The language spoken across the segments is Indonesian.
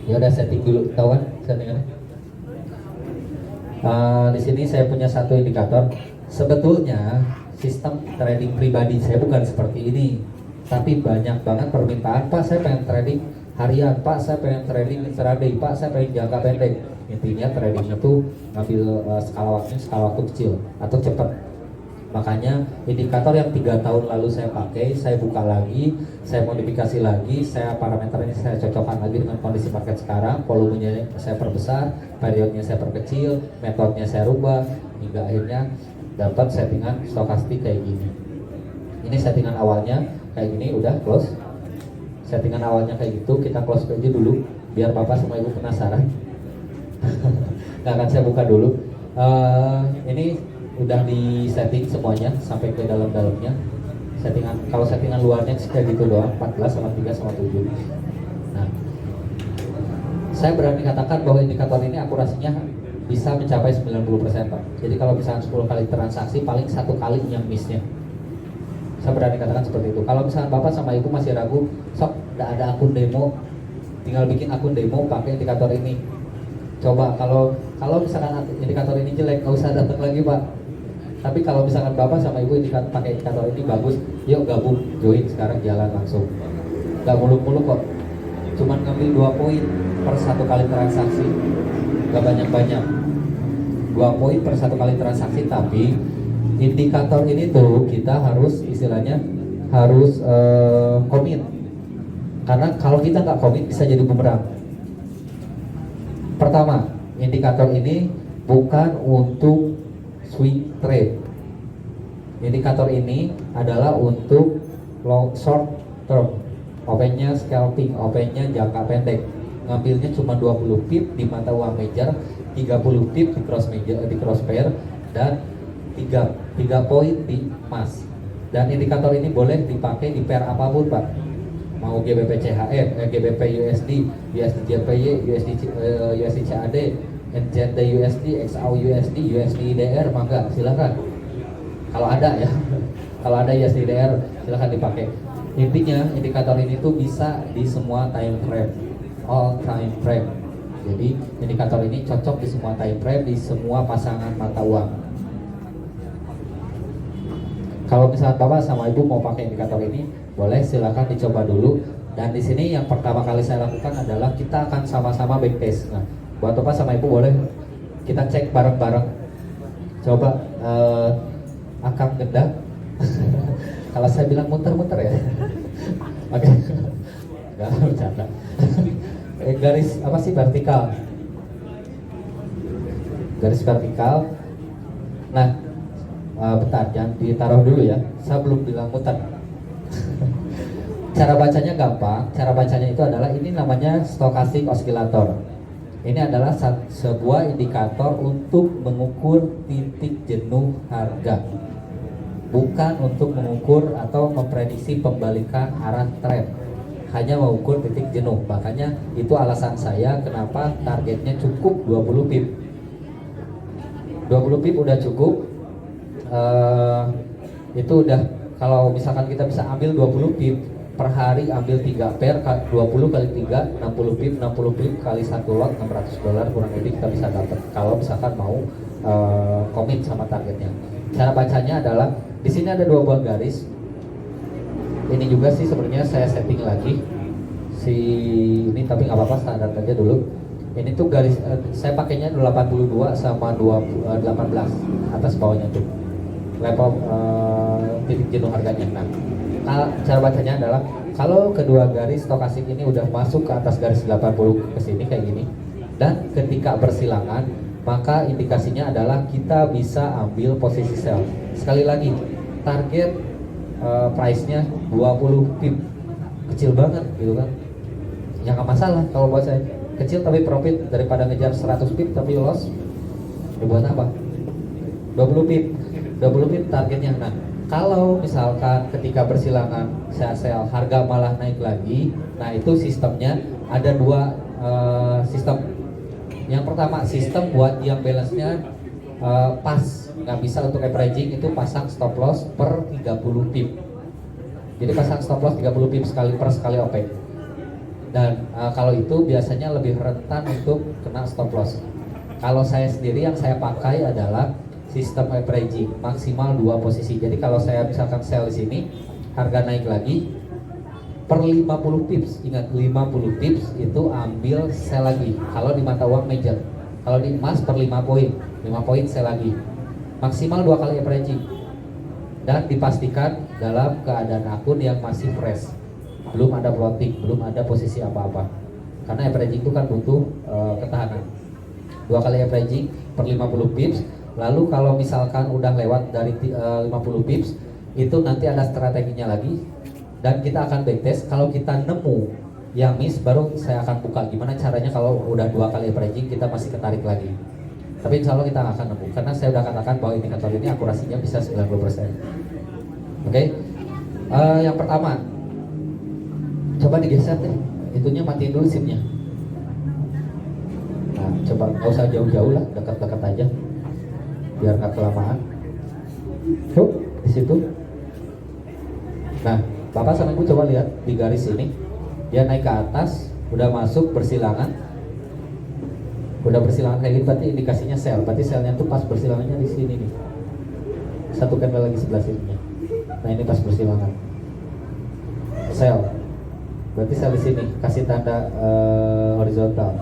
Ya udah setting dulu, tahu kan settingan. Di sini saya punya satu indikator. Sebetulnya sistem trading pribadi saya bukan seperti ini, tapi banyak banget permintaan. Pak, saya pengen trading harian. Pak, saya pengen trading intraday. Pak, saya pengen jangka pendek. Intinya trading itu ngambil skala waktu kecil atau cepat. Makanya indikator yang 3 tahun lalu saya pakai, saya buka lagi, saya modifikasi lagi, saya parameternya saya cocokkan lagi dengan kondisi market sekarang, volumenya saya perbesar, periodnya saya perkecil, metodenya saya rubah, hingga akhirnya dapat settingan stokastik kayak gini. Ini settingan awalnya kayak gini, udah close. Settingan awalnya kayak gitu, kita close aja dulu, biar bapak sama ibu penasaran. Nggak akan saya buka dulu. Ini udah di setting semuanya sampai ke dalam-dalamnya. Settingan, kalau settingan luarnya kayak gitu doang, 14 sama 3 sama 7. Nah, saya berani katakan bahwa indikator ini akurasinya bisa mencapai 90%, Pak. Jadi kalau misalnya 10 kali transaksi, paling 1 kali yang missnya. Saya berani katakan seperti itu. Kalau misalnya bapak sama ibu masih ragu, sok nggak ada akun demo, tinggal bikin akun demo pakai indikator ini. Coba kalau misalkan indikator ini jelek, nggak usah datang lagi, Pak. Tapi kalau misalkan bapak sama ibu pakai indikator ini bagus, yuk gabung, join sekarang, jalan langsung. Gak muluk-muluk kok, cuman ngambil 2 poin per 1 kali transaksi, gak banyak-banyak. 2 poin per 1 kali transaksi, tapi indikator ini tuh kita harus istilahnya harus komit. Karena kalau kita nggak komit bisa jadi bumerang. Pertama, indikator ini bukan untuk swing trade. Indikator ini adalah untuk long short term, opennya scalping, opennya jangka pendek. Ngambilnya cuma 20 pip di mata uang major, 30 pip di cross major, di cross pair, dan 3 poin di emas. Dan indikator ini boleh dipakai di pair apapun, Pak. Mau GBP CHF, GBP USD, USD JPY, USD CAD, NZD USD, XAU USD, USD DR, mangga silakan. Kalau ada ya, kalau ada USD DR silakan dipakai. Intinya indikator ini tuh bisa di semua time frame, all time frame. Jadi indikator ini cocok di semua time frame, di semua pasangan mata uang. Kalau misalnya bapak sama ibu mau pakai indikator ini, boleh silakan dicoba dulu. Dan di sini yang pertama kali saya lakukan adalah kita akan sama-sama backtest. Nah, buat bapak sama ibu boleh kita cek bareng-bareng. Coba akang gendak. Kalau saya bilang muter-muter ya. Oke. Enggak bercanda. Garis apa sih vertikal? Garis vertikal. Nah, bentar, jangan ditaruh dulu ya. Saya belum bilang muter. Cara bacanya gampang. Cara bacanya itu adalah ini namanya stochastic oscillator. Ini adalah sebuah indikator untuk mengukur titik jenuh harga, bukan untuk mengukur atau memprediksi pembalikan arah tren, hanya mengukur titik jenuh. Makanya itu alasan saya kenapa targetnya cukup 20 pip. 20 pip udah cukup. Itu udah, kalau misalkan kita bisa ambil 20 pip per hari, ambil 3 pair, 20 kali 3 60 pip, 60 pip kali 1 lot, $600 kurang lebih kita bisa dapat kalau misalkan mau komit sama targetnya. Cara bacanya adalah di sini ada 2 buah garis. Ini juga sih sebenarnya saya setting lagi si ini, tapi nggak apa-apa, standar aja dulu. Ini tuh garis saya pakainya 82 sama 18 atas bawahnya tuh level titik jenuh harganya. Nah, cara bacanya adalah kalau kedua garis stokastik ini udah masuk ke atas garis 80 ke sini kayak gini, dan ketika bersilangan, maka indikasinya adalah kita bisa ambil posisi sell. Sekali lagi, target price-nya 20 pip, kecil banget gitu kan. Ya nggak masalah kalau buat saya, kecil tapi profit daripada ngejar 100 pip tapi loss. Ya buat apa? 20 pip, 20 pip targetnya. Nah, kalau misalkan ketika bersilangan saya sell, harga malah naik lagi, nah itu sistemnya ada 2 sistem. Yang pertama, sistem buat yang balance-nya pas, nggak bisa untuk averaging, itu pasang stop loss per 30 pip. Jadi pasang stop loss 30 pip sekali per sekali OP. Dan kalau itu biasanya lebih rentan untuk kena stop loss. Kalau saya sendiri yang saya pakai adalah sistem averaging maksimal 2 posisi. Jadi kalau saya misalkan sell di sini, harga naik lagi per 50 pips, ingat 50 pips itu ambil sell lagi. Kalau di mata uang major, kalau di emas per 5 poin, 5 poin sell lagi. Maksimal 2 kali averaging. Dan dipastikan dalam keadaan akun yang masih fresh, belum ada floating, belum ada posisi apa-apa. Karena averaging itu kan butuh ketahanan. 2 kali averaging per 50 pips. Lalu kalau misalkan udah lewat dari 50 pips, itu nanti ada strateginya lagi. Dan kita akan backtest. Kalau kita nemu yang miss, baru saya akan buka gimana caranya kalau udah 2 kali averaging kita masih ketarik lagi. Tapi insya Allah kita nggak akan nemu, karena saya udah katakan bahwa indikator ini akurasinya bisa 90%. Oke? Yang pertama, coba digeser deh, itunya matiin dulu SIM-nya. Nah, coba nggak usah jauh-jauh lah, dekat-dekat aja, biar nggak kelamaan. Yuk, di situ. Nah, Bapak sama Ibu coba lihat di garis ini, dia naik ke atas, udah masuk bersilangan. Udah bersilangan kayak gini, berarti indikasinya sell. Berarti sellnya tuh pas bersilangannya di sini nih. Satu candle lagi sebelah sininya. Nah ini pas bersilangan. Sell. Berarti sell di sini. Kasih tanda horizontal.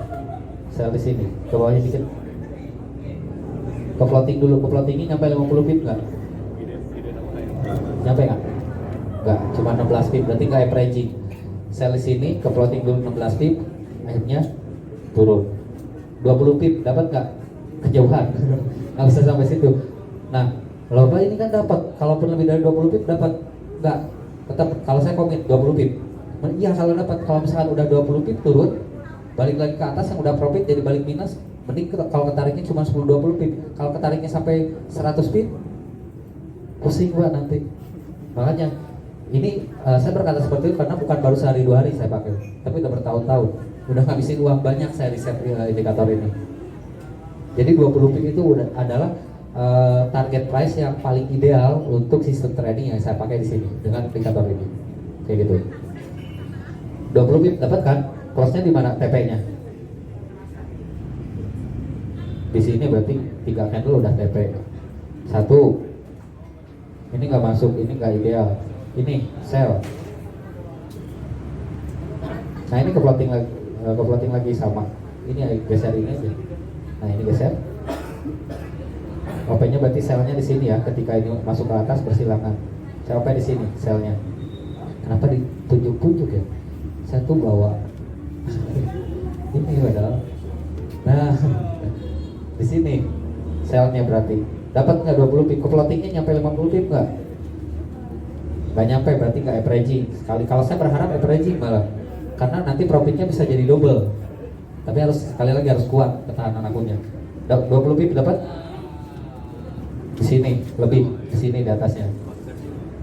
Sell di sini. Ke bawahnya dikit. Ke floating dulu. Ke floatingnya nyampe 50 pip nggak? Nyampe nggak? Nggak. Cuma 16 pip. Berarti nggak averaging. Sell di sini. Ke floating dulu 16 pip. Akhirnya turun. 20 pip dapat nggak? Kejauhan. Nggak bisa sampai situ. Nah, lomba ini kan dapat. Kalaupun lebih dari 20 pip dapat nggak? Tetap kalau saya komit 20 pip. Iya kalau dapat. Kalau misalkan udah 20 pip turun, balik lagi ke atas yang udah profit jadi balik minus. Mending kalau ketariknya cuma 10-20 pip. Kalau ketariknya sampai 100 pip, pusing Pak nanti. Makanya ini saya berkata seperti itu karena bukan baru sehari 2 hari saya pakai, tapi udah bertahun-tahun. Udah ngabisin uang banyak saya riset indikator ini. Jadi 20 pip itu adalah target price yang paling ideal untuk sistem trading yang saya pakai di sini dengan indikator ini. Kayak gitu. 20 pip dapat kan? Close-nya di mana TP-nya? Di sini berarti 3 candle udah TP. 1. Ini nggak masuk, ini nggak ideal. Ini sell. Nah ini ke floating lagi sama. Ini geser ini aja. Nah ini geser. OP-nya berarti sell-nya di sini ya. Ketika ini masuk ke atas bersilangan. Saya OP di sini sell-nya. Kenapa ditunjuk-tunjuk ya? Saya tuh bawa ini padahal. Nah di sini sell-nya berarti dapat nggak 20 pip? Ke floatingnya nyampe 50 pip nggak? Nggak nyampe, berarti nggak averaging. Sekali kalau saya berharap averaging malah. Karena nanti profitnya bisa jadi double. Tapi harus sekali lagi harus kuat ketahanan akunnya. 20 pip dapat di sini lebih, di sini di atasnya.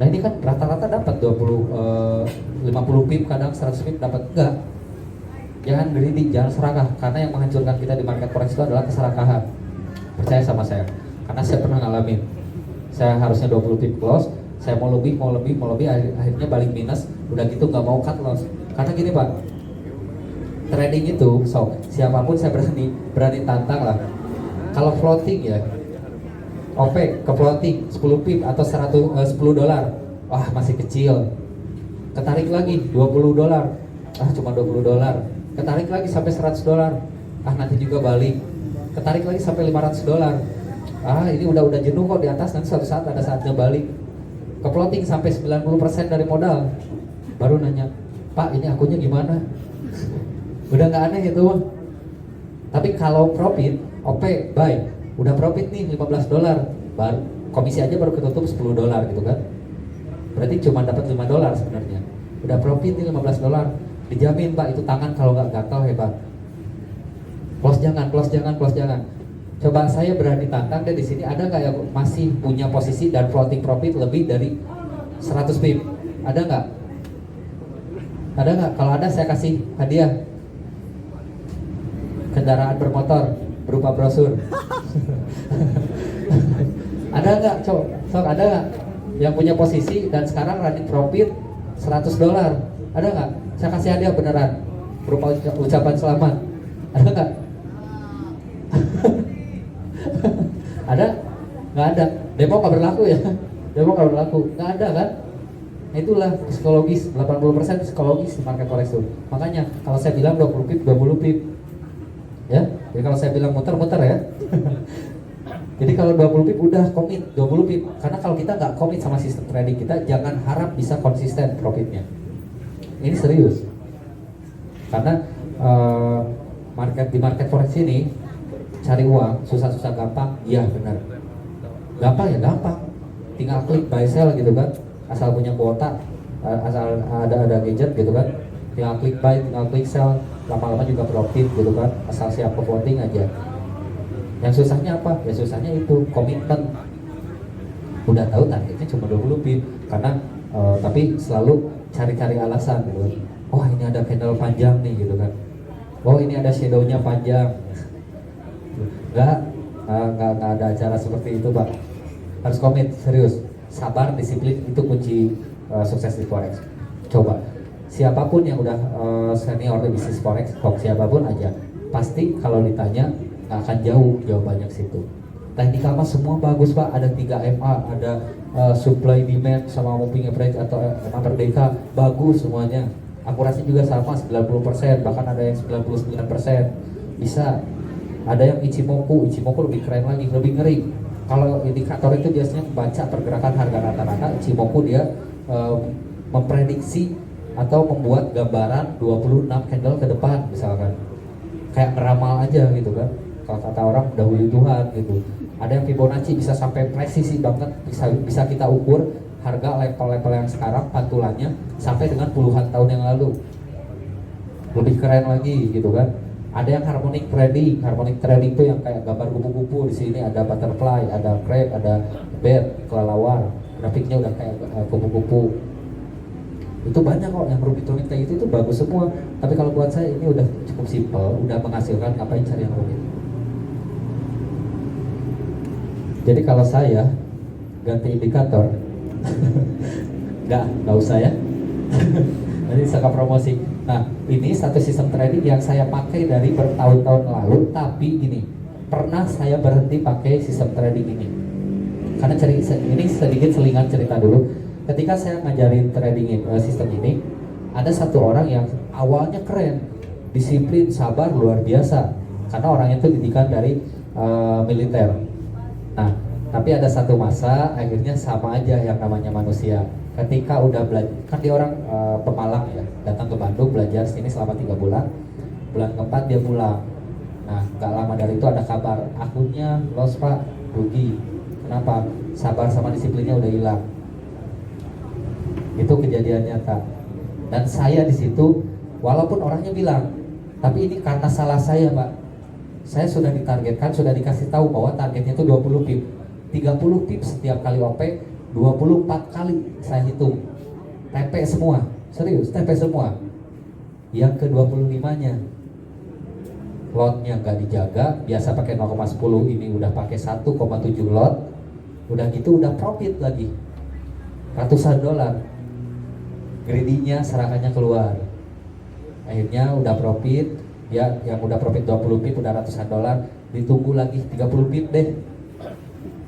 Nah ini kan rata-rata dapat 50 pip, kadang 100 pip dapat. Enggak. Jangan greedy, jangan serakah. Karena yang menghancurkan kita di market forex itu adalah keserakahan. Percaya sama saya. Karena saya pernah ngalamin. Saya harusnya 20 pip close, saya mau lebih, akhirnya balik minus. Udah gitu nggak mau cut loss. Karena gini Pak, trading itu, siapapun saya berani tantang lah. Kalau floating ya, OP ke floating 10 pip atau 10 dolar, wah masih kecil. Ketarik lagi 20 dolar, cuma 20 dolar. Ketarik lagi sampai 100 dolar, nanti juga balik. Ketarik lagi sampai 500 dolar, ini udah jenuh kok di atas, nanti suatu saat ada saatnya balik. Ke floating sampai 90% dari modal, baru nanya, Pak ini akunnya gimana? Udah nggak aneh itu. Tapi kalau profit, OP buy, udah profit nih 15 dolar, baru komisi aja baru ketutup 10 dolar gitu kan. Berarti cuma dapat 5 dolar sebenarnya. Udah profit nih 15 dolar, dijamin Pak itu tangan kalau nggak gatal hebat. Close jangan. Coba saya berani tantang deh di sini, ada nggak yang masih punya posisi dan floating profit lebih dari 100 pip? Ada nggak? Ada nggak? Kalau ada saya kasih hadiah kendaraan bermotor berupa brosur. Ada nggak? Sok ada nggak yang punya posisi dan sekarang running profit 100 dolar? Ada nggak? Saya kasih hadiah beneran. berupa ucapan selamat. Ada nggak? Ada? Nggak ada. Demo nggak berlaku ya? Demo nggak berlaku. Nggak ada kan? Nah, itulah psikologis, 80% psikologis di market forex itu. Makanya kalau saya bilang 20 pip, 20 pip. Ya, jadi kalau saya bilang muter-muter ya. Jadi kalau 20 pip udah komit 20 pip. Karena kalau kita nggak komit sama sistem trading kita, jangan harap bisa konsisten profitnya. Ini serius. Karena di market forex ini cari uang susah-susah gampang, iya benar. Gampang ya gampang. Tinggal klik buy sell gitu kan. Asal punya kuota, asal ada gadget gitu kan. Tinggal klik buy, tinggal klik sell, lama-lama juga profit gitu kan. Asal siap ke voting aja. Yang susahnya apa? Ya susahnya itu komitmen. Udah tahu targetnya cuma 20 pip karena tapi selalu cari-cari alasan gitu kan. Oh ini ada candle panjang nih gitu kan. Oh ini ada shadownya panjang. Nggak ada acara seperti itu Pak. Harus komit, serius. Sabar, disiplin itu kunci sukses di forex. Coba siapapun yang udah senior di bisnis forex, siapapun aja, pasti kalau ditanya nggak akan jauh jawabannya ke situ. Teknikal mah semua bagus Pak, ada 3 MA, ada supply demand sama moving average atau MA per deka, bagus semuanya. Akurasi juga sama 90%, bahkan ada yang 99%. Bisa. Ada yang Ichimoku lebih keren lagi, lebih ngeri. Kalau indikator itu biasanya membaca pergerakan harga rata-rata, Ichimoku dia memprediksi atau membuat gambaran 26 candle ke depan misalkan. Kayak ngeramal aja gitu kan. Kalau kata orang dahului Tuhan gitu. Ada yang Fibonacci bisa sampai presisi banget, bisa kita ukur harga level-level yang sekarang pantulannya sampai dengan puluhan tahun yang lalu. Lebih keren lagi gitu kan. Ada yang harmonic trading itu yang kayak gambar kupu-kupu, di sini ada butterfly, ada crab, ada bear, kelelawar, grafiknya udah kayak kupu-kupu. Itu banyak kok yang rumit-rumit kayak gitu, itu bagus semua. Tapi kalau buat saya ini udah cukup simple, udah menghasilkan, ngapain cari yang rumit. Jadi kalau saya ganti indikator, nggak usah ya. Nanti saka promosi. Nah, ini satu sistem trading yang saya pakai dari bertahun-tahun lalu, tapi gini, pernah saya berhenti pakai sistem trading ini. Karena ini sedikit selingan cerita dulu. Ketika saya ngajarin trading sistem ini, ada satu orang yang awalnya keren, disiplin, sabar, luar biasa. Karena orangnya itu didikan dari militer. Nah, tapi ada satu masa akhirnya sama aja yang namanya manusia. Ketika udah belajar, kan dia orang Pemalang ya, datang ke Bandung belajar sini selama 3 bulan. Bulan keempat dia pulang. Nah, gak lama dari itu ada kabar, akunnya loss Pak, rugi. Kenapa? Sabar sama disiplinnya udah hilang. Itu kejadian nyata. Dan saya di situ, walaupun orangnya bilang, tapi ini karena salah saya Pak. Saya sudah ditargetkan, sudah dikasih tahu bahwa targetnya itu 20 pip. 30 pip setiap kali OP, 24 kali saya hitung. TP semua, serius TP semua. Yang ke 25-nya lotnya gak dijaga, biasa pakai 0,10, ini udah pakai 1,7 lot. Udah gitu udah profit lagi ratusan dolar. Greedy-nya serangannya keluar. Akhirnya udah profit, ya yang udah profit 20 pip udah ratusan dolar, ditunggu lagi 30 pip deh.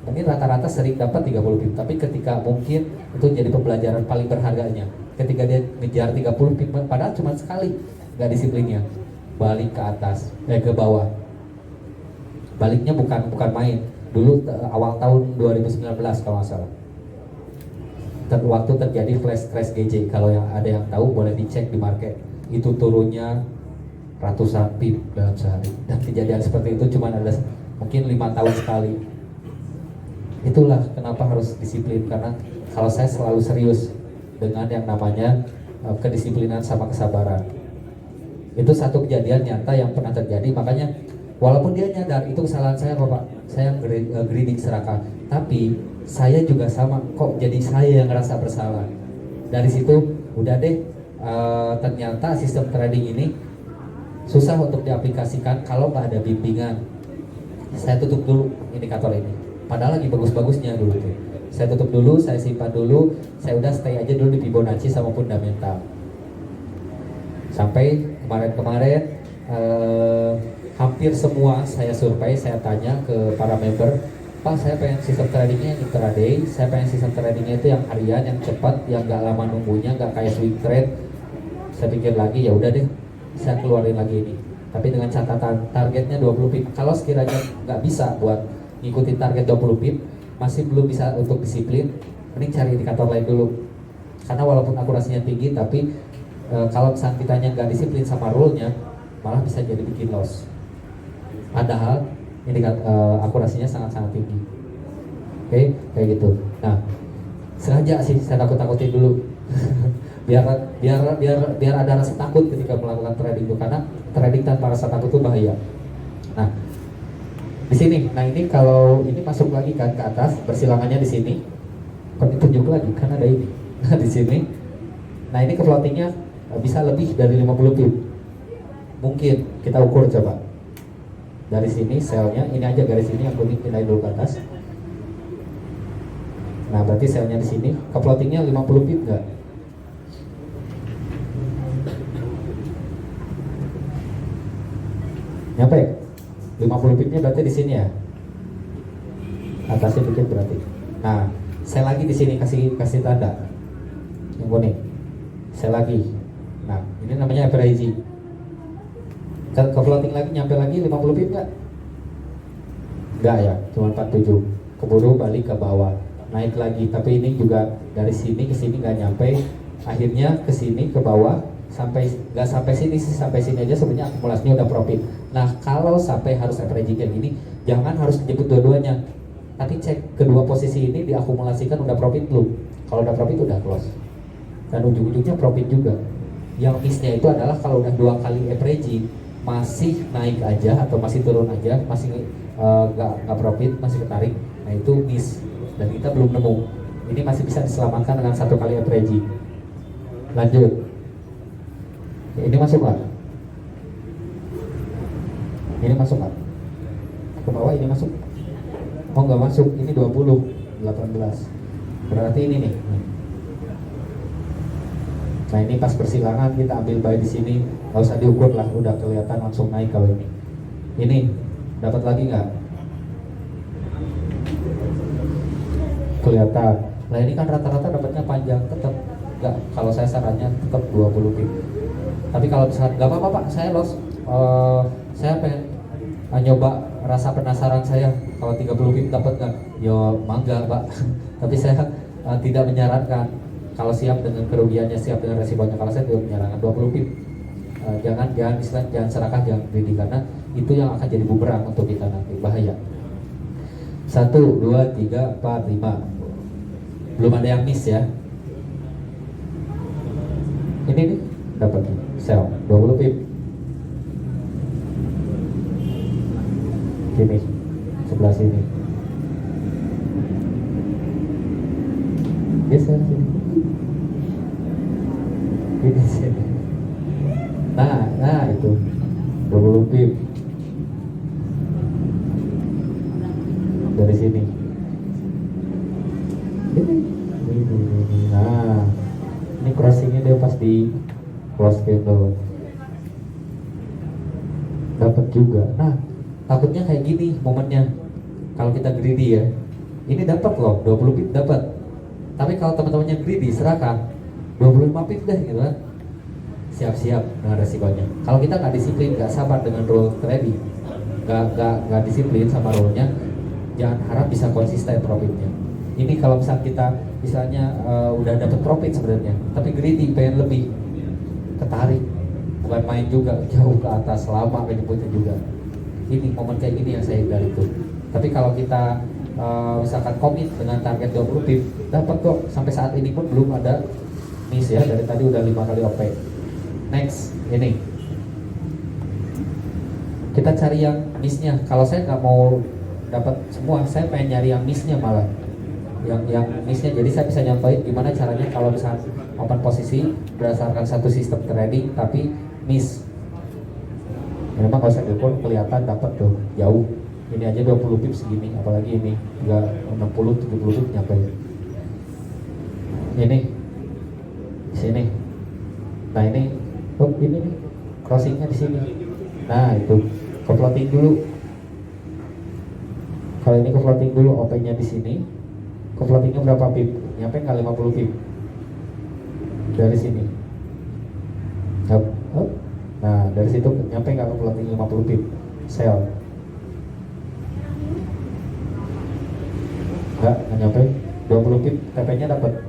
Ini rata-rata sering dapat 30 pip, tapi ketika mungkin itu jadi pembelajaran paling berharganya. Ketika dia ngejar 30 pip, padahal cuma sekali, nggak disiplinnya, balik ke atas, ke bawah. Baliknya bukan main. Dulu awal tahun 2019 kalau nggak salah. Waktu terjadi flash crash GJ, kalau yang ada yang tahu boleh dicek di market. Itu turunnya ratusan pip dalam sehari. Dan kejadian seperti itu cuma ada mungkin 5 tahun sekali. Itulah kenapa harus disiplin, karena kalau saya selalu serius dengan yang namanya kedisiplinan sama kesabaran. Itu satu kejadian nyata yang pernah terjadi, makanya walaupun dia nyadar itu kesalahan saya Pak, saya greedy serakah, tapi saya juga sama kok, jadi saya yang ngerasa bersalah. Dari situ udah deh, ternyata sistem trading ini susah untuk diaplikasikan kalau nggak ada bimbingan. Saya tutup dulu indikator ini. Padahal lagi bagus-bagusnya dulu tuh. Saya tutup dulu, saya simpan dulu, saya udah stay aja dulu di Fibonacci sama fundamental. Sampai kemarin-kemarin hampir semua saya survei, saya tanya ke para member, Pak saya pengen sistem tradingnya yang intraday, saya pengen sistem tradingnya itu yang harian, yang cepat, yang gak lama nunggunya, gak kayak swing trade. Saya pikir lagi, ya udah deh, saya keluarin lagi ini. Tapi dengan catatan targetnya 20 pip. Kalau sekiranya nggak bisa buat ngikutin target 20 pip, masih belum bisa untuk disiplin, mending cari indikator lain dulu. Karena walaupun akurasinya tinggi, tapi kalau misalnya kitanya nggak disiplin sama rule-nya, malah bisa jadi bikin loss. Padahal akurasinya sangat-sangat tinggi. Oke, kayak gitu. Nah, sengaja sih saya takut-takutin dulu. biar ada rasa takut ketika melakukan trading itu, karena trading tanpa rasa takut itu bahaya. Nah, di sini, nah ini kalau ini masuk lagi kan ke atas, persilangannya di sini, kan ditunjuk lagi kan ada ini. Nah di sini, nah ini ke floatingnya bisa lebih dari 50 pip. Mungkin kita ukur coba dari sini selnya, ini aja garis ini yang kuning pindahin dulu ke atas. Nah berarti selnya di sini, ke floatingnya 50 pip nggak? Nyampe 50 pipnya berarti di sini ya, atasnya dikit berarti. Nah saya lagi di sini kasih tanda yang kuning, saya lagi. Nah ini namanya average. Ke floating lagi, nyampe lagi 50 pip nggak? Nggak ya, cuma 47. Keburu balik ke bawah, naik lagi, tapi ini juga dari sini ke sini nggak nyampe, akhirnya ke sini ke bawah, sampai nggak sampai sini sih, sampai sini aja sebenarnya akumulasinya udah profit. Nah kalau sampai harus averaging kayak gini, jangan harus dijemput dua-duanya, tapi cek kedua posisi ini diakumulasikan udah profit belum. Kalau udah profit udah close, dan ujung-ujungnya profit juga. Yang missnya itu adalah kalau udah 2 kali averaging masih naik aja atau masih turun aja, masih nggak profit, masih ketarik, nah itu miss dan kita belum nemu. Ini masih bisa diselamatkan dengan 1 kali averaging. Lanjut. Ini masuk nggak? Ini masuk nggak? Ke bawah ini masuk? Oh nggak masuk, ini 20, 18. Berarti ini nih. Nah ini pas persilangan kita ambil buy di sini, nggak usah diukur lah, udah kelihatan langsung naik kalau ini. Ini dapat lagi nggak? Kelihatan. Nah ini kan rata-rata dapatnya panjang, tetap nggak. Kalau saya sarannya tetap 20 pip. Tapi kalau misalnya nggak apa-apa Pak, saya loss, saya pengen nyoba rasa penasaran saya, kalau 30 pip dapat nggak? Yo mangga Pak. Tapi saya tidak menyarankan. Kalau siap dengan kerugiannya, siap dengan resikonya, kalau saya tidak menyarankan 20 pip. Jangan serakah, jangan greedy, karena itu yang akan jadi bumerang untuk kita nanti, bahaya. 1, 2, 3, 4, 5. Belum ada yang miss ya. Ini nih dapat sell 20 pip. Sini, sebelah sini. Geser sini. Ini sini. Nah itu 20 pip dari sini. Ini. Nah, ini crossingnya dia pas di close candle dapat juga. Nah, takutnya kayak gini momennya. Kalau kita greedy ya, ini dapat loh 20 pip dapat. Tapi kalau teman-temannya greedy, serakah 25 pip deh gitu kan. Siap-siap dengan resikonya. Kalau kita nggak disiplin, nggak sabar dengan rule trading, nggak disiplin sama rule-nya, jangan harap bisa konsisten profitnya. Ini kalau misalnya kita udah dapat profit sebenarnya, tapi greedy pengen lebih, ketarik, bukan main juga, jauh ke atas, lama menyebutnya juga. Ini momen kayak gini yang saya hindari itu. Tapi kalau kita misalkan komit dengan target 20 pip, dapat kok. Sampai saat ini pun belum ada miss ya, dari tadi udah 5 kali OP. Next, ini kita cari yang missnya. Kalau saya nggak mau dapat semua, saya pengen nyari yang missnya malah, yang missnya. Jadi saya bisa nyontohin gimana caranya kalau misalnya open posisi berdasarkan satu sistem trading tapi miss. Memang kalau saya telepon kelihatan dapat tuh jauh. Ini aja 20 pip segini, apalagi ini nggak 60-70 pip nyampe. Ini sini. Nah ini, oh ini nih crossingnya di sini. Nah itu ke floating dulu. Kalau ini ke floating dulu, OP-nya di sini. Ke floatingnya berapa pip? Nyampe nggak 50 pip dari sini. Up, up. Nah dari situ nyampe nggak ke floating 50 pip? Sell. Nggak nyampe 20 pip, TP-nya dapat.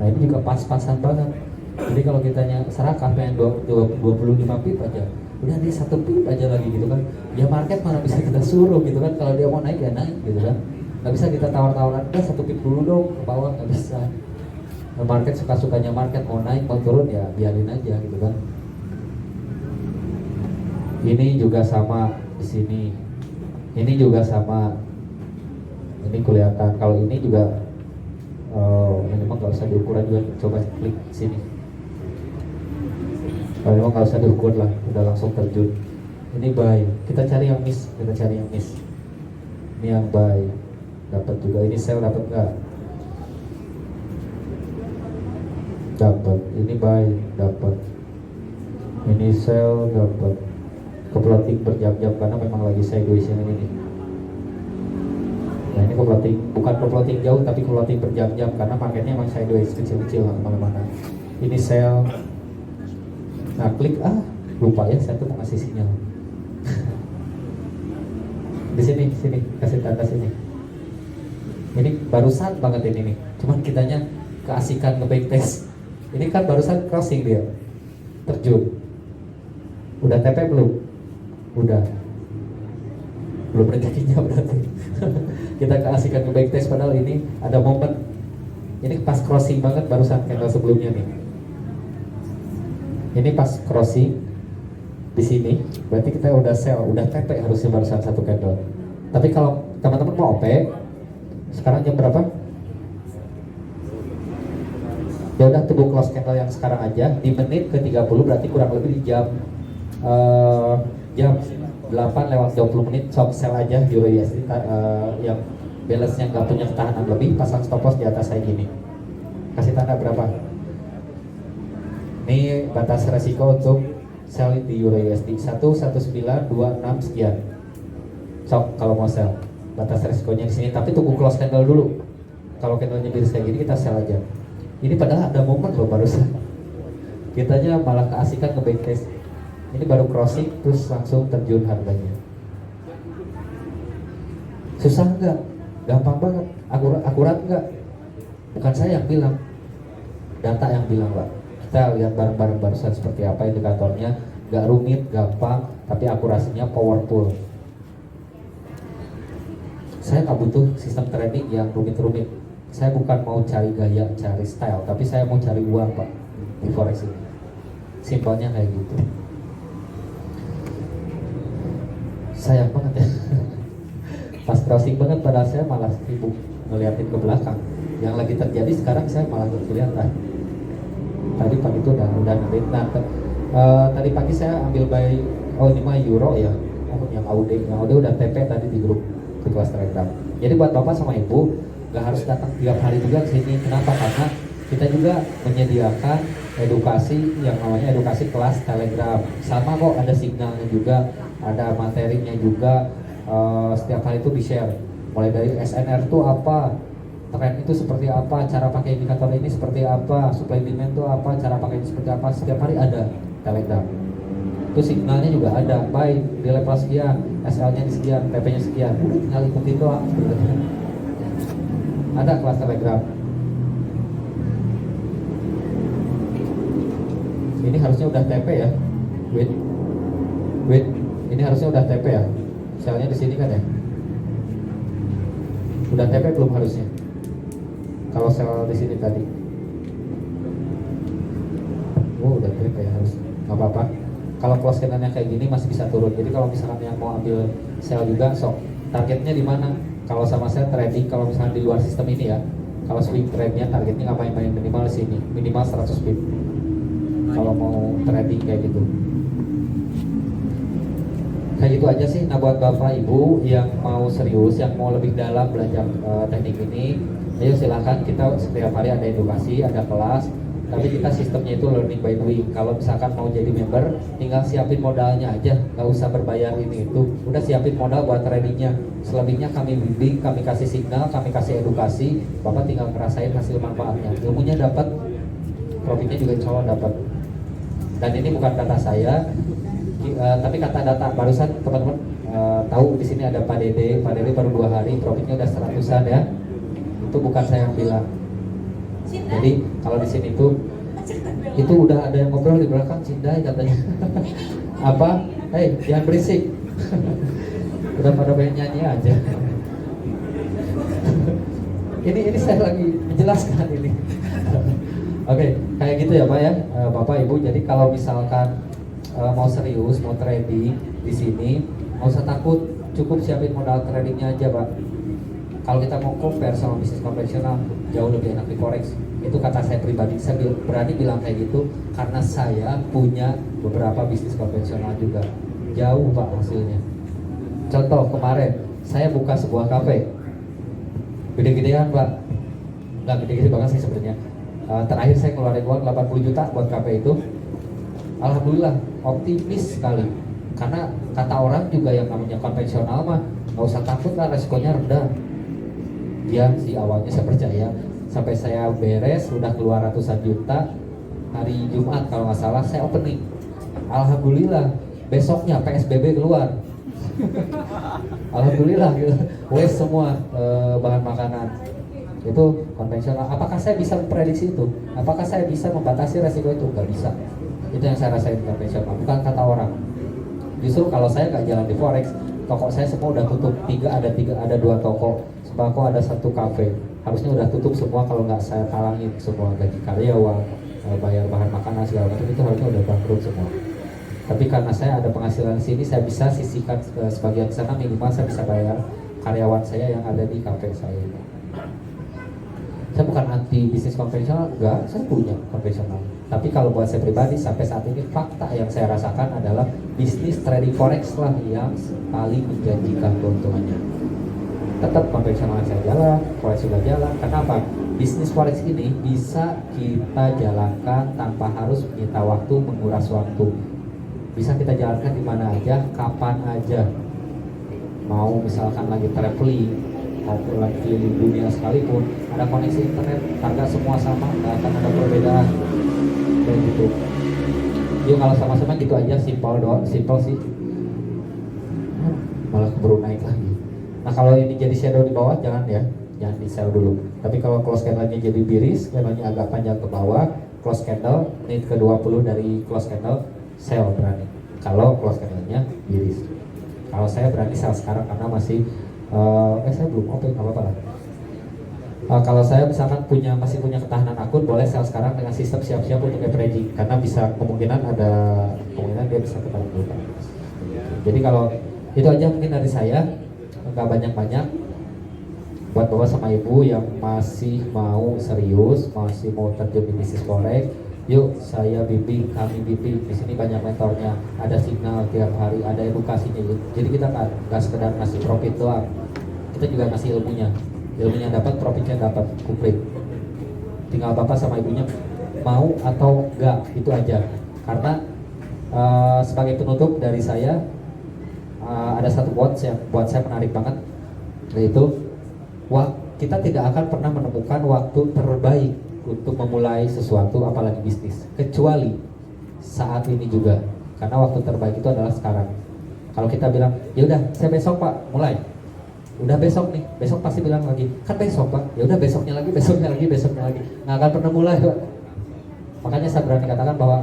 Nah ini juga pas-pasan banget. Jadi kalau kita serakah pengen 25 pip aja, udah dia 1 pip aja lagi gitu kan. Ya market mana bisa kita suruh gitu kan. Kalau dia mau naik ya naik gitu kan. Nggak bisa kita tawar-tawaran, udah 1 pip dulu dong ke bawah, nggak bisa. Nah, market suka-sukanya market, mau naik mau turun ya biarin aja gitu kan. Ini juga sama di sini. Ini juga sama. Ini kelihatan. Kalau ini juga ini mah nggak usah diukuran juga. Coba klik sini. Kalau memang nggak usah diukur lah, udah langsung terjun. Ini buy. Kita cari yang miss. Ini yang buy. Dapat juga. Ini sell dapat nggak? Dapat. Ini buy dapat. Ini sell dapat. Ke floating berjam-jam karena memang lagi sideways yang ini nih. Nah ini ke floating, bukan ke floating jauh tapi ke floating berjam-jam karena marketnya memang sideways kecil-kecil nggak kemana-mana. Ini sell. Nah klik lupa ya saya tuh mau ngasih sinyal. Di sini kasih tanda sini. Ini barusan banget ini nih. Cuman kitanya keasikan nge-backtest. Ini kan barusan crossing dia, terjun. Udah TP belum? Udah. Belum rezekinya berarti. Kita keasikan nge-backtest padahal ini ada momen. Ini pas crossing banget barusan candle sebelumnya nih. Ini pas crossing di sini, berarti kita udah sell, udah TP harusnya barusan 1 candle. Tapi kalau teman-teman mau OP, sekarang jam berapa? Ya udah tunggu close candle yang sekarang aja di menit ke 30, berarti kurang lebih di jam 8 lewat 20 menit sok sell aja Euro USD yang balance-nya nggak punya ketahanan lebih, pasang stop loss di atas kayak gini. Kasih tanda berapa? Ini batas resiko untuk sell di Euro USD 11926 sekian. Sok kalau mau sell, batas resikonya di sini. Tapi tunggu close candle dulu. Kalau candlenya biru kayak gini kita sell aja. Ini padahal ada momen loh barusan. Kitanya malah keasikan ke backtest. Ini baru crossing terus langsung terjun harganya. Susah nggak? Gampang banget. Akurat nggak? Bukan saya yang bilang, data yang bilang Pak. Kita lihat bareng-bareng barusan seperti apa indikatornya. Nggak rumit, gampang, tapi akurasinya powerful. Saya nggak butuh sistem trading yang rumit-rumit. Saya bukan mau cari gaya, cari style, tapi saya mau cari uang Pak di forex ini. Simpelnya kayak gitu. Sayang banget ya. Pas crossing banget padahal saya malah sibuk ngeliatin ke belakang. Yang lagi terjadi sekarang saya malah kelihatan. Tadi pagi itu udah ngelit. Nah, tadi pagi saya ambil buy, ini mah euro ya. Yang AUD udah TP tadi di grup di kelas Telegram. Jadi buat bapak sama ibu nggak harus datang tiap hari juga ke sini. Kenapa? Karena kita juga menyediakan edukasi yang namanya edukasi kelas Telegram. Sama kok, ada signalnya juga, ada materinya juga. Setiap hari itu di-share. Mulai dari SNR itu apa, tren itu seperti apa, cara pakai indikator ini seperti apa, supply demand itu apa, cara pakai ini seperti apa. Setiap hari ada Telegram. Itu signalnya juga ada, baik di level sekian, SL-nya di sekian, TP-nya sekian. Tinggal ikutin doang. Ada kelas Telegram. Ini harusnya udah TP ya. Wait. Ini harusnya udah TP ya. Selnya di sini kan ya. Udah TP belum harusnya? Kalau sel di sini tadi. Oh, udah TP ya harus. Gak apa-apa. Kalau close candle-nya kayak gini masih bisa turun. Jadi kalau misalkan yang mau ambil sel juga, sok targetnya di mana? Kalau sama saya trading, kalau misalnya di luar sistem ini ya, kalau swing trade-nya targetnya ngapain minimal di sini, minimal 100 pip. Kalau mau trading kayak gitu. Kayak gitu aja sih. Nah buat bapak ibu yang mau serius, yang mau lebih dalam belajar teknik ini, ayo silakan. Kita setiap hari ada edukasi, ada kelas. Tapi kita sistemnya itu learning by doing. Kalau misalkan mau jadi member, tinggal siapin modalnya aja, nggak usah berbayar ini itu. Udah siapin modal buat tradingnya. Selebihnya kami bimbing, kami kasih signal, kami kasih edukasi. Bapak tinggal ngerasain hasil manfaatnya. Ilmunya dapat, profitnya juga insya Allah dapat. Dan ini bukan kata saya, tapi kata data. Barusan teman-teman tahu di sini ada Pak Dede. Pak Dede baru 2 hari, profitnya udah 100-an ya. Itu bukan saya yang bilang. Jadi kalau di sini tuh itu udah ada yang ngobrol di belakang, Cindai katanya. Apa? Jangan berisik. Udah pada pengen nyanyi aja. ini saya lagi menjelaskan ini. Oke, kayak gitu ya Pak ya, Bapak Ibu. Jadi kalau misalkan mau serius, mau trading di sini, nggak usah takut, cukup siapin modal tradingnya aja Pak. Kalau kita mau compare sama bisnis konvensional, jauh lebih enak di forex. Itu kata saya pribadi, saya berani bilang kayak gitu karena saya punya beberapa bisnis konvensional juga. Jauh Pak hasilnya. Contoh kemarin, saya buka sebuah kafe. Gede-gedean Pak. Nggak gede-gede banget sih sebenarnya. Terakhir saya keluarin uang 80 juta buat kafe itu. Alhamdulillah, optimis sekali. Karena kata orang juga yang namanya konvensional mah nggak usah takut lah, resikonya rendah. Ya sih awalnya saya percaya, sampai saya beres udah keluar ratusan juta. Hari Jumat kalau nggak salah saya opening. Alhamdulillah besoknya PSBB keluar. Alhamdulillah gitu. Wes semua bahan makanan itu konvensional. Apakah saya bisa memprediksi itu? Apakah saya bisa membatasi resiko itu? Nggak bisa. Itu yang saya rasain konvensional, bukan kata orang. Justru kalau saya nggak jalan di forex, toko saya semua udah tutup. Ada 2 toko sembako, ada 1 kafe. Harusnya udah tutup semua kalau nggak saya talangin semua gaji karyawan, bayar bahan makanan segala macam, itu harusnya udah bangkrut semua. Tapi karena saya ada penghasilan di sini, saya bisa sisihkan sebagian sana, minimal saya bisa bayar karyawan saya yang ada di kafe saya. Saya bukan anti bisnis konvensional, enggak, saya punya konvensional. Tapi kalau buat saya pribadi, sampai saat ini fakta yang saya rasakan adalah bisnis trading forex lah yang paling menjanjikan keuntungannya. Tetap konvensional saya jalan, forex juga jalan. Kenapa? Bisnis forex ini bisa kita jalankan tanpa harus menyita waktu, menguras waktu. Bisa kita jalankan di mana aja, kapan aja. Mau misalkan lagi traveling, maupun lagi keliling dunia sekalipun, ada koneksi internet, harga semua sama, nggak akan ada perbedaan. Kayak gitu. Yuk kalau sama-sama gitu aja, simple sih. Malah keburu naik lagi. Nah kalau ini jadi shadow di bawah, jangan di sell dulu. Tapi kalau close candle-nya jadi biris, candle-nya agak panjang ke bawah, close candle, menit ke-20 dari close candle, sell berani. Kalau close candle-nya biris. Kalau saya berani sell sekarang karena masih saya belum open, nggak apa-apa lah. Kalau saya misalkan masih punya ketahanan akun, boleh sell sekarang dengan sistem siap-siap untuk averaging, karena bisa kemungkinan dia bisa ketahuan dulu. Jadi kalau itu aja mungkin dari saya, nggak banyak-banyak. Buat bapak sama ibu yang masih mau serius, masih mau terjun di bisnis forex, yuk saya bimbing, kami bimbing. Di sini banyak mentornya, ada signal tiap hari, ada edukasinya. Jadi kita nggak sekedar ngasih profit doang, kita juga ngasih ilmunya dapat, profitnya dapat, komplit. Tinggal bapak sama ibunya mau atau enggak, itu aja. Karena sebagai penutup dari saya, ada satu quotes yang buat saya menarik banget, yaitu kita tidak akan pernah menemukan waktu terbaik untuk memulai sesuatu, apalagi bisnis, kecuali saat ini juga. Karena waktu terbaik itu adalah sekarang. Kalau kita bilang, ya udah saya besok Pak mulai, udah besok nih, besok pasti bilang lagi, kan besok Pak, ya udah besoknya lagi, nggak akan pernah mulai Pak. Makanya saya berani katakan bahwa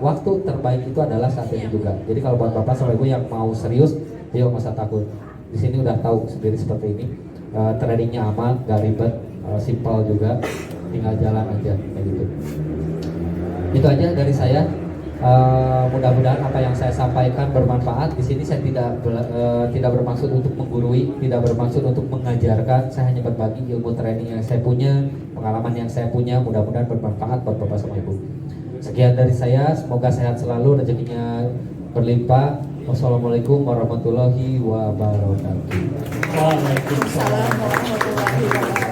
waktu terbaik itu adalah saat ini juga. Jadi kalau buat bapak sama ibu yang mau serius, yuk nggak usah takut. Di sini udah tahu sendiri seperti ini. Tradingnya aman, gak ribet, simple juga, tinggal jalan aja kayak gitu. Itu aja dari saya. Mudah-mudahan apa yang saya sampaikan bermanfaat. Di sini saya tidak bermaksud untuk menggurui, tidak bermaksud untuk mengajarkan. Saya hanya berbagi ilmu trading yang saya punya, pengalaman yang saya punya. Mudah-mudahan bermanfaat buat bapak sama ibu. Sekian dari saya, semoga sehat selalu, rezekinya berlimpah. Wassalamualaikum warahmatullahi wabarakatuh. Waalaikumsalam warahmatullahi wabarakatuh.